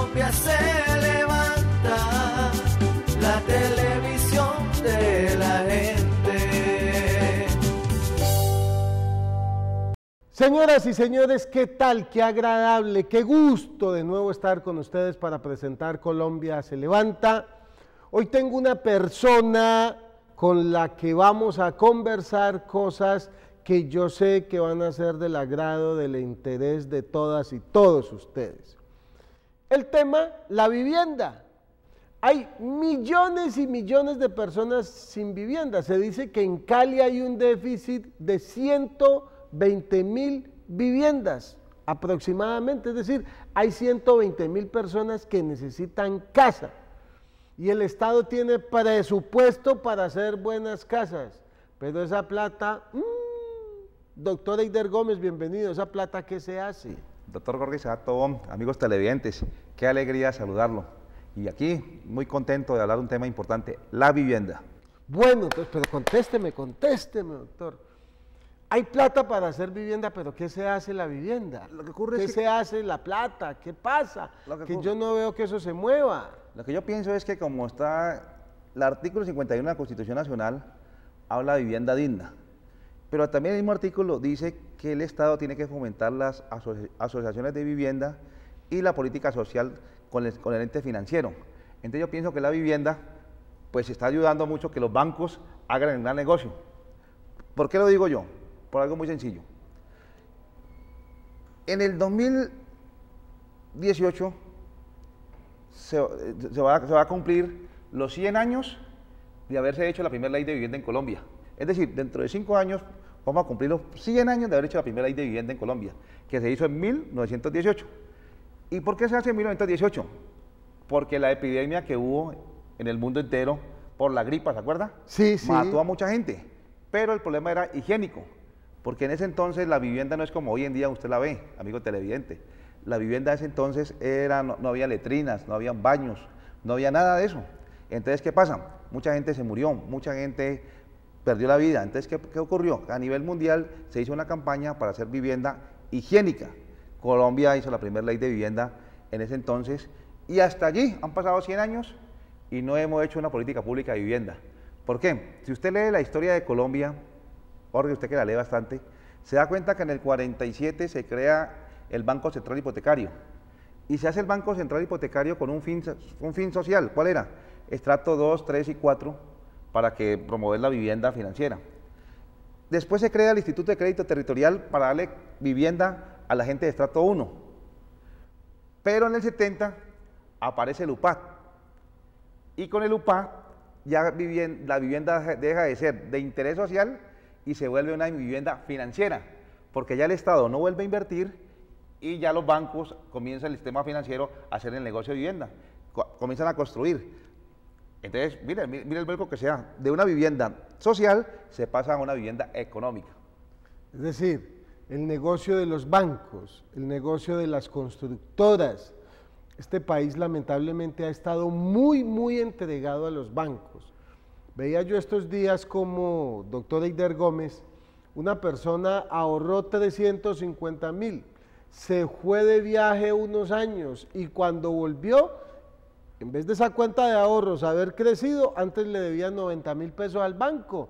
Colombia se levanta, la televisión de la gente. Señoras y señores, ¿qué tal? Qué agradable, qué gusto de nuevo estar con ustedes para presentar Colombia se levanta. Hoy tengo una persona con la que vamos a conversar cosas que yo sé que van a ser del agrado, del interés de todas y todos ustedes. El tema, la vivienda. Hay millones y millones de personas sin vivienda. Se dice que en Cali hay un déficit de 120.000 viviendas aproximadamente, es decir, hay 120.000 personas que necesitan casa y el Estado tiene presupuesto para hacer buenas casas, pero esa plata, doctor Eider Gómez, bienvenido, ¿esa plata qué se hace? Doctor Jorge Sato, amigos televidentes, qué alegría saludarlo. Y aquí muy contento de hablar de un tema importante, la vivienda. Bueno, entonces, pero contésteme, doctor. Hay plata para hacer vivienda, pero ¿qué se hace la vivienda? Lo que ocurre ¿Qué es que se hace la plata? ¿Qué pasa? Que yo no veo que eso se mueva. Lo que yo pienso es que como está el artículo 51 de la Constitución Nacional, habla de vivienda digna. Pero también el mismo artículo dice que el Estado tiene que fomentar las asociaciones de vivienda y la política social con el ente financiero. Entonces yo pienso que la vivienda pues está ayudando mucho que los bancos hagan el gran negocio. ¿Por qué lo digo yo? Por algo muy sencillo. En el 2018 se va a cumplir los 100 años de haberse hecho la primera ley de vivienda en Colombia. Es decir, dentro de 5 años vamos a cumplir los 100 años de haber hecho la primera ley de vivienda en Colombia, que se hizo en 1918. ¿Y por qué se hace en 1918? Porque la epidemia que hubo en el mundo entero por la gripa, ¿se acuerda? Sí. Mató a mucha gente, pero el problema era higiénico, porque en ese entonces la vivienda no es como hoy en día usted la ve, amigo televidente. La vivienda de ese entonces no había letrinas, no había baños, no había nada de eso. Entonces, ¿qué pasa? Mucha gente se murió, mucha gente perdió la vida. Entonces, ¿qué ocurrió? A nivel mundial se hizo una campaña para hacer vivienda higiénica. Colombia hizo la primera ley de vivienda en ese entonces y hasta allí han pasado 100 años y no hemos hecho una política pública de vivienda. ¿Por qué? Si usted lee la historia de Colombia, Jorge, usted que la lee bastante, se da cuenta que en el 47 se crea el Banco Central Hipotecario y se hace el Banco Central Hipotecario con un fin social. ¿Cuál era? Estrato 2, 3 y 4 para que promover la vivienda financiera. Después se crea el Instituto de Crédito Territorial para darle vivienda a la gente de estrato 1. Pero en el 70 aparece el UPAC. Y con el UPAC ya la vivienda deja de ser de interés social y se vuelve una vivienda financiera, porque ya el Estado no vuelve a invertir y ya los bancos comienzan el sistema financiero a hacer el negocio de vivienda, comienzan a construir. Entonces, mire el vuelco que sea, de una vivienda social se pasa a una vivienda económica. Es decir, el negocio de los bancos, el negocio de las constructoras. Este país lamentablemente ha estado muy entregado a los bancos. Veía yo estos días como doctor Eider Gómez, una persona ahorró 350.000, se fue de viaje unos años y cuando volvió, en vez de esa cuenta de ahorros haber crecido, antes le debían 90.000 pesos al banco.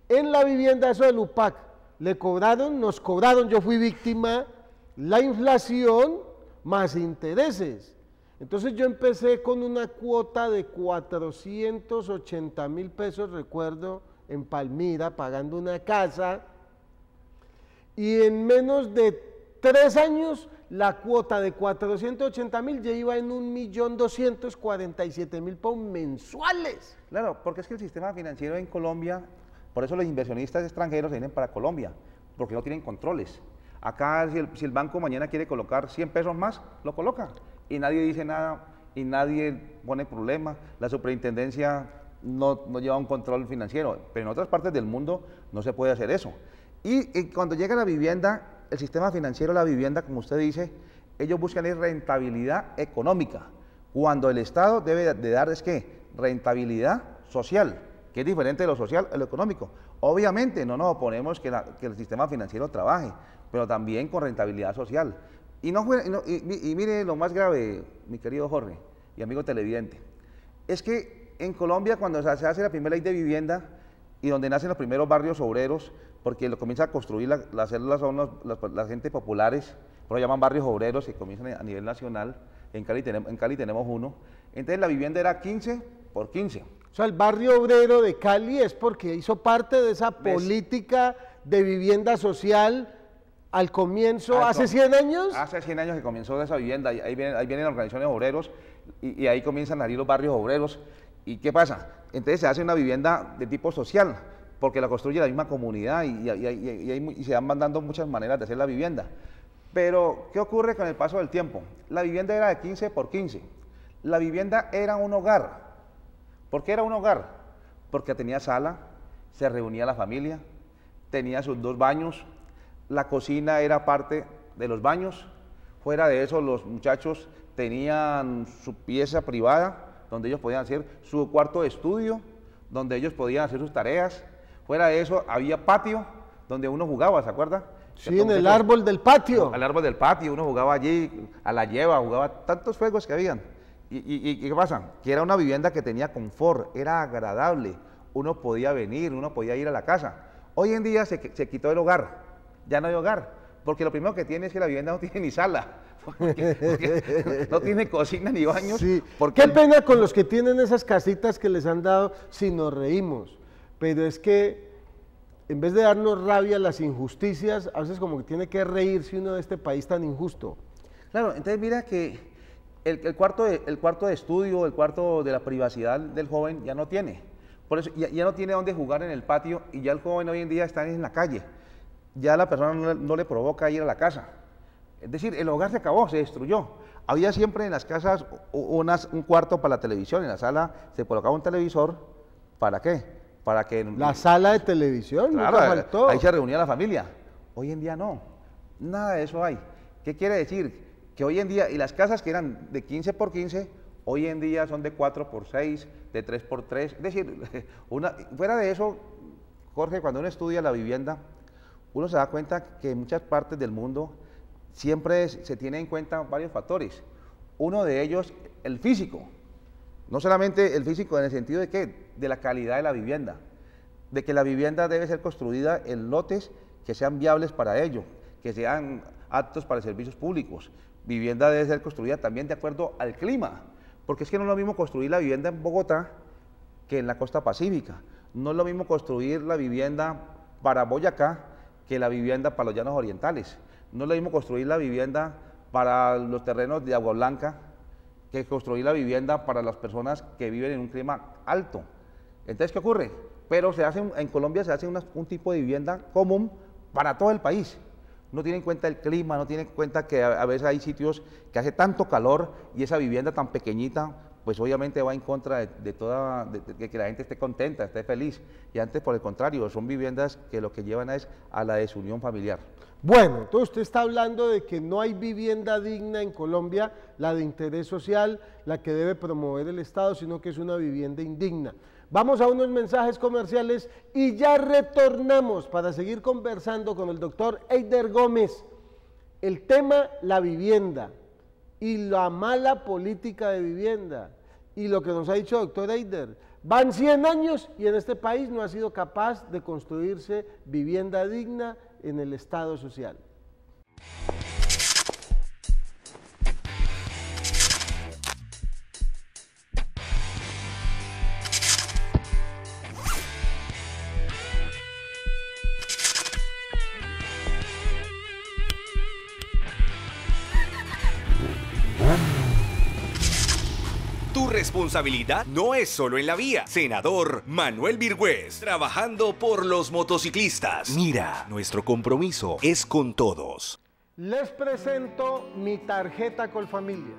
En la vivienda, eso del UPAC, nos cobraron, yo fui víctima, la inflación más intereses. Entonces yo empecé con una cuota de 480.000 pesos, recuerdo, en Palmira, pagando una casa, y en menos de 3 años la cuota de 480.000 ya iba en 1.247.000 pesos mensuales. Claro, porque es que el sistema financiero en Colombia, por eso los inversionistas extranjeros vienen para Colombia, porque no tienen controles. Acá si el banco mañana quiere colocar 100 pesos más, lo coloca y nadie dice nada y nadie pone problema. La superintendencia no lleva un control financiero, pero en otras partes del mundo no se puede hacer eso. Y cuando llega la vivienda, el sistema financiero, la vivienda, como usted dice, ellos buscan rentabilidad económica, cuando el Estado debe de dar rentabilidad social, que es diferente de lo social a lo económico. Obviamente no nos oponemos que el sistema financiero trabaje, pero también con rentabilidad social. Y mire lo más grave, mi querido Jorge y amigo televidente, es que en Colombia cuando se hace la primera ley de vivienda y donde nacen los primeros barrios obreros, porque lo comienza a construir las células son la gente populares, por lo llaman barrios obreros que comienzan a nivel nacional, en Cali tenemos uno, entonces la vivienda era 15 por 15. O sea, el barrio obrero de Cali es porque hizo parte de esa política de vivienda social al comienzo, ¿hace 100 años? Hace 100 años que comenzó esa vivienda, ahí vienen organizaciones obreros y ahí comienzan a salir los barrios obreros. ¿Y qué pasa? Entonces se hace una vivienda de tipo social, porque la construye la misma comunidad y se van mandando muchas maneras de hacer la vivienda. Pero, ¿qué ocurre con el paso del tiempo? La vivienda era de 15 por 15. La vivienda era un hogar. ¿Por qué era un hogar? Porque tenía sala, se reunía la familia, tenía sus 2 baños, la cocina era parte de los baños, fuera de eso los muchachos tenían su pieza privada, donde ellos podían hacer su cuarto de estudio, donde ellos podían hacer sus tareas, fuera de eso había patio, donde uno jugaba, ¿se acuerda? Sí, en el árbol del patio. Al árbol del patio, uno jugaba allí, a la lleva, jugaba tantos juegos que habían. ¿Y qué pasa? Que era una vivienda que tenía confort, era agradable, uno podía venir, uno podía ir a la casa. Hoy en día se quitó el hogar, ya no hay hogar, porque lo primero que tiene es que la vivienda no tiene ni sala, porque no tiene cocina ni baños. Sí. Porque Qué pena con los que tienen esas casitas que les han dado si nos reímos, pero es que en vez de darnos rabia las injusticias, a veces como que tiene que reírse uno de este país tan injusto. Claro, entonces mira que el cuarto de estudio, el cuarto de la privacidad del joven ya no tiene. Por eso ya no tiene dónde jugar en el patio y ya el joven hoy en día está en la calle. Ya la persona no le provoca ir a la casa. Es decir, el hogar se acabó, se destruyó. Había siempre en las casas un cuarto para la televisión, en la sala se colocaba un televisor, ¿para qué? Para que... La sala de televisión, claro, nunca faltó. Ahí se reunía la familia. Hoy en día no, nada de eso hay. ¿Qué quiere decir? Que hoy en día, y las casas que eran de 15 por 15, hoy en día son de 4 por 6, de 3 por 3. Es decir, fuera de eso, Jorge, cuando uno estudia la vivienda, uno se da cuenta que en muchas partes del mundo siempre se tiene en cuenta varios factores. Uno de ellos, el físico. No solamente el físico en el sentido de que de la calidad de la vivienda, de que la vivienda debe ser construida en lotes que sean viables para ello, que sean aptos para servicios públicos. Vivienda debe ser construida también de acuerdo al clima, porque es que no es lo mismo construir la vivienda en Bogotá que en la costa pacífica. No es lo mismo construir la vivienda para Boyacá que la vivienda para los llanos orientales. No es lo mismo construir la vivienda para los terrenos de Agua Blanca que construir la vivienda para las personas que viven en un clima alto. Entonces, ¿qué ocurre? Pero en Colombia se hace un tipo de vivienda común para todo el país. No tiene en cuenta el clima, no tiene en cuenta que a veces hay sitios que hace tanto calor y esa vivienda tan pequeñita, pues obviamente va en contra de que la gente esté contenta, esté feliz. Y antes, por el contrario, son viviendas que lo que llevan es a la desunión familiar. Bueno, entonces usted está hablando de que no hay vivienda digna en Colombia, la de interés social, la que debe promover el Estado, sino que es una vivienda indigna. Vamos a unos mensajes comerciales y ya retornamos para seguir conversando con el doctor Eider Gómez. El tema, la vivienda y la mala política de vivienda y lo que nos ha dicho el doctor Eider. Van 100 años y en este país no ha sido capaz de construirse vivienda digna en el Estado social. Tu responsabilidad no es solo en la vía. Senador Manuel Virgües, trabajando por los motociclistas. Mira, nuestro compromiso es con todos. Les presento mi tarjeta Colfamilia.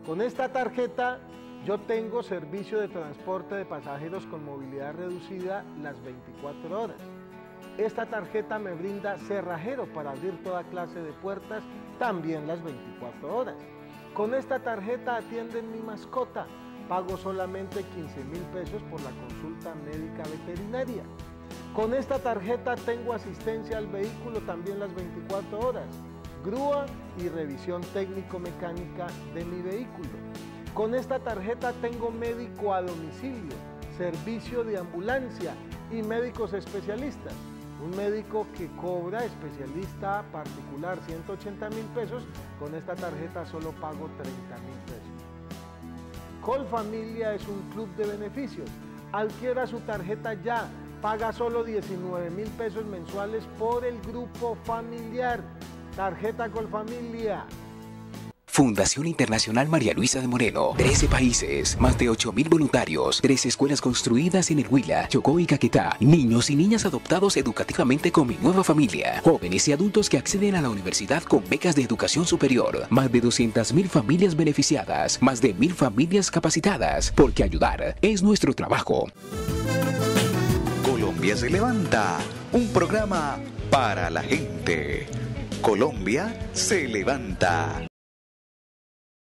Con esta tarjeta yo tengo servicio de transporte de pasajeros con movilidad reducida las 24 horas. Esta tarjeta me brinda cerrajero para abrir toda clase de puertas también las 24 horas. Con esta tarjeta atienden mi mascota. Pago solamente 15.000 pesos por la consulta médica veterinaria. Con esta tarjeta tengo asistencia al vehículo también las 24 horas. grúa y revisión técnico-mecánica de mi vehículo. Con esta tarjeta tengo médico a domicilio, servicio de ambulancia y médicos especialistas. Un médico que cobra especialista particular 180.000 pesos, con esta tarjeta solo pago 30.000 pesos. Colfamilia es un club de beneficios. Adquiera su tarjeta ya, paga solo 19.000 pesos mensuales por el grupo familiar. Tarjeta Colfamilia. Fundación Internacional María Luisa de Moreno, 13 países, más de 8.000 voluntarios, 3 escuelas construidas en el Huila, Chocó y Caquetá, niños y niñas adoptados educativamente con Mi Nueva Familia, jóvenes y adultos que acceden a la universidad con becas de educación superior, más de 200.000 familias beneficiadas, más de 1.000 familias capacitadas, porque ayudar es nuestro trabajo. Colombia se levanta, un programa para la gente. Colombia se levanta.